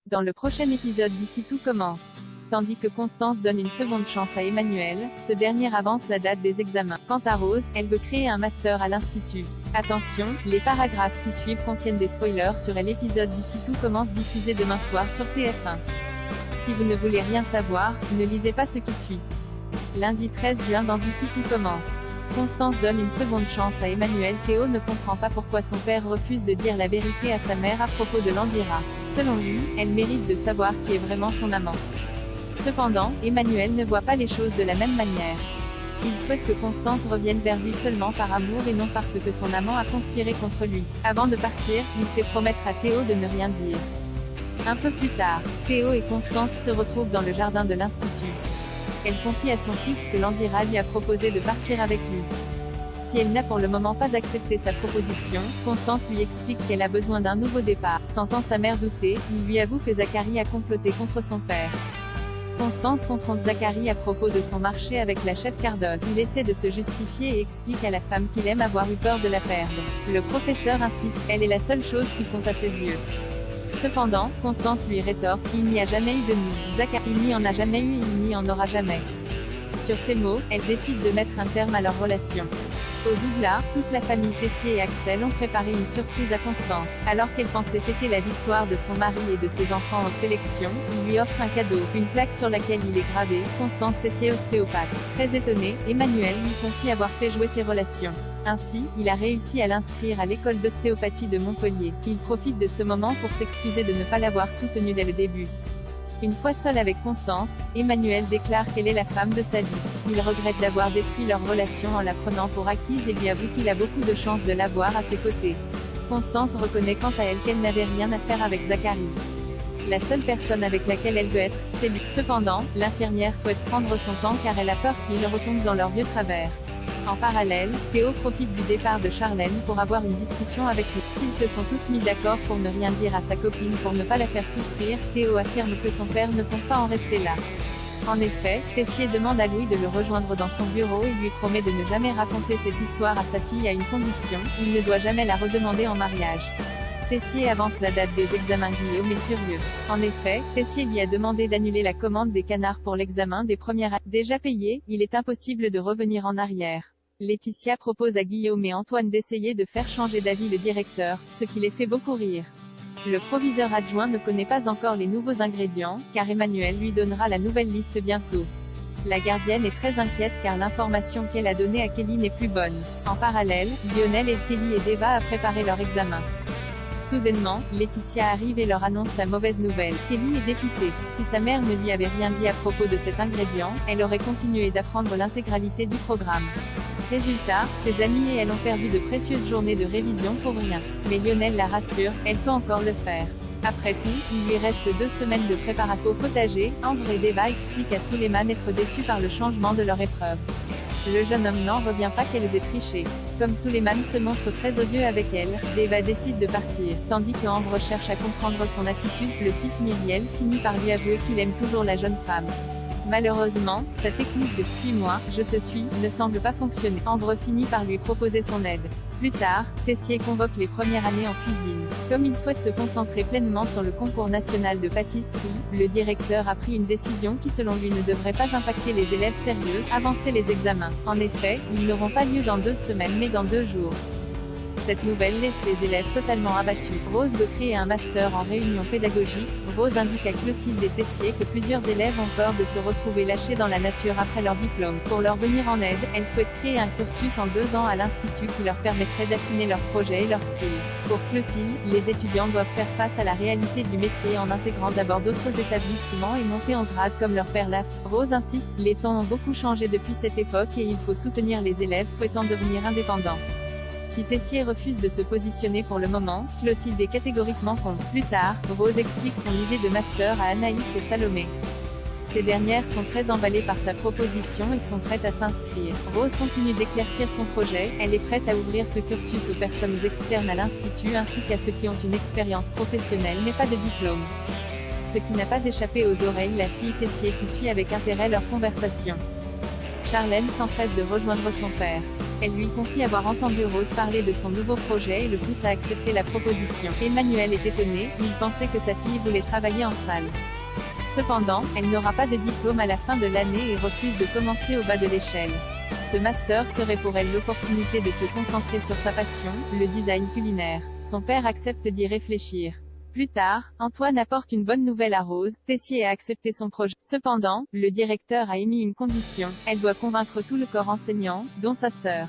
Dans le prochain épisode d'Ici tout commence. Tandis que Constance donne une seconde chance à Emmanuel, ce dernier avance la date des examens. Quant à Rose, elle veut créer un master à l'Institut. Attention, les paragraphes qui suivent contiennent des spoilers sur l'épisode d'Ici tout commence diffusé demain soir sur TF1. Si vous ne voulez rien savoir, ne lisez pas ce qui suit. Lundi 13 juin dans Ici tout commence. Constance donne une seconde chance à Emmanuel. Théo ne comprend pas pourquoi son père refuse de dire la vérité à sa mère à propos de Landira. Selon lui, elle mérite de savoir qui est vraiment son amant. Cependant, Emmanuel ne voit pas les choses de la même manière. Il souhaite que Constance revienne vers lui seulement par amour et non parce que son amant a conspiré contre lui. Avant de partir, il fait promettre à Théo de ne rien dire. Un peu plus tard, Théo et Constance se retrouvent dans le jardin de l'Institut. Elle confie à son fils que Landira lui a proposé de partir avec lui. Si elle n'a pour le moment pas accepté sa proposition, Constance lui explique qu'elle a besoin d'un nouveau départ. Sentant sa mère douter, il lui avoue que Zacharie a comploté contre son père. Constance confronte Zacharie à propos de son marché avec la chef Cardone. Il essaie de se justifier et explique à la femme qu'il aime avoir eu peur de la perdre. Le professeur insiste, elle est la seule chose qui compte à ses yeux. Cependant, Constance lui rétorque, il n'y a jamais eu de nous. Zacharie, il n'y en a jamais eu et il n'y en aura jamais. Sur ces mots, elle décide de mettre un terme à leur relation. Au Douglas, toute la famille Tessier et Axel ont préparé une surprise à Constance. Alors qu'elle pensait fêter la victoire de son mari et de ses enfants en sélection, il lui offre un cadeau, une plaque sur laquelle il est gravé « Constance Tessier ostéopathe ». Très étonné, Emmanuel lui confie avoir fait jouer ses relations. Ainsi, il a réussi à l'inscrire à l'école d'ostéopathie de Montpellier. Il profite de ce moment pour s'excuser de ne pas l'avoir soutenu dès le début. Une fois seul avec Constance, Emmanuel déclare qu'elle est la femme de sa vie. Il regrette d'avoir détruit leur relation en la prenant pour acquise et lui avoue qu'il a beaucoup de chance de l'avoir à ses côtés. Constance reconnaît quant à elle qu'elle n'avait rien à faire avec Zacharie. La seule personne avec laquelle elle veut être, c'est lui. Cependant, l'infirmière souhaite prendre son temps car elle a peur qu'il retombe dans leur vieux travers. En parallèle, Théo profite du départ de Charlène pour avoir une discussion avec lui. S'ils se sont tous mis d'accord pour ne rien dire à sa copine pour ne pas la faire souffrir, Théo affirme que son père ne compte pas en rester là. En effet, Tessier demande à Louis de le rejoindre dans son bureau et lui promet de ne jamais raconter cette histoire à sa fille à une condition, il ne doit jamais la redemander en mariage. Tessier avance la date des examens. Guillaume est furieux. En effet, Tessier lui a demandé d'annuler la commande des canards pour l'examen des premières années. Déjà payé, il est impossible de revenir en arrière. Laetitia propose à Guillaume et Antoine d'essayer de faire changer d'avis le directeur, ce qui les fait beaucoup rire. Le proviseur adjoint ne connaît pas encore les nouveaux ingrédients, car Emmanuel lui donnera la nouvelle liste bientôt. La gardienne est très inquiète car l'information qu'elle a donnée à Kelly n'est plus bonne. En parallèle, Lionel et Kelly et Eva a préparé leur examen. Soudainement, Laetitia arrive et leur annonce la mauvaise nouvelle. Kelly est dépitée. Si sa mère ne lui avait rien dit à propos de cet ingrédient, elle aurait continué d'apprendre l'intégralité du programme. Résultat, ses amis et elle ont perdu de précieuses journées de révision pour rien. Mais Lionel la rassure, elle peut encore le faire. Après tout, il lui reste 2 semaines de préparation au potager. Ambre et Deva expliquent à Suleiman être déçus par le changement de leur épreuve. Le jeune homme n'en revient pas qu'elles aient triché. Comme Suleiman se montre très odieux avec elle, Deva décide de partir. Tandis que Ambre cherche à comprendre son attitude, le fils Myriel finit par lui avouer qu'il aime toujours la jeune femme. Malheureusement, sa technique de « suis-moi, je te suis » ne semble pas fonctionner. Ambre finit par lui proposer son aide. Plus tard, Tessier convoque les premières années en cuisine. Comme il souhaite se concentrer pleinement sur le concours national de pâtisserie, le directeur a pris une décision qui selon lui ne devrait pas impacter les élèves sérieux, avancer les examens. En effet, ils n'auront pas lieu dans 2 semaines mais dans 2 jours. Cette nouvelle laisse les élèves totalement abattus. Rose veut créer un master en réunion pédagogique. Rose indique à Clotilde et Tessier que plusieurs élèves ont peur de se retrouver lâchés dans la nature après leur diplôme. Pour leur venir en aide, elle souhaite créer un cursus en 2 ans à l'Institut qui leur permettrait d'affiner leurs projets et leur style. Pour Clotilde, les étudiants doivent faire face à la réalité du métier en intégrant d'abord d'autres établissements et monter en grade comme leur père l'a fait. Rose insiste, les temps ont beaucoup changé depuis cette époque et il faut soutenir les élèves souhaitant devenir indépendants. Si Tessier refuse de se positionner pour le moment, Clotilde est catégoriquement contre. Plus tard, Rose explique son idée de master à Anaïs et Salomé. Ces dernières sont très emballées par sa proposition et sont prêtes à s'inscrire. Rose continue d'éclaircir son projet, elle est prête à ouvrir ce cursus aux personnes externes à l'Institut ainsi qu'à ceux qui ont une expérience professionnelle mais pas de diplôme. Ce qui n'a pas échappé aux oreilles la fille Tessier qui suit avec intérêt leur conversation. Charlène s'empresse de rejoindre son père. Elle lui confie avoir entendu Rose parler de son nouveau projet et le pousse à accepter la proposition. Emmanuel est étonné, il pensait que sa fille voulait travailler en salle. Cependant, elle n'aura pas de diplôme à la fin de l'année et refuse de commencer au bas de l'échelle. Ce master serait pour elle l'opportunité de se concentrer sur sa passion, le design culinaire. Son père accepte d'y réfléchir. Plus tard, Antoine apporte une bonne nouvelle à Rose, Tessier a accepté son projet. Cependant, le directeur a émis une condition, elle doit convaincre tout le corps enseignant, dont sa sœur.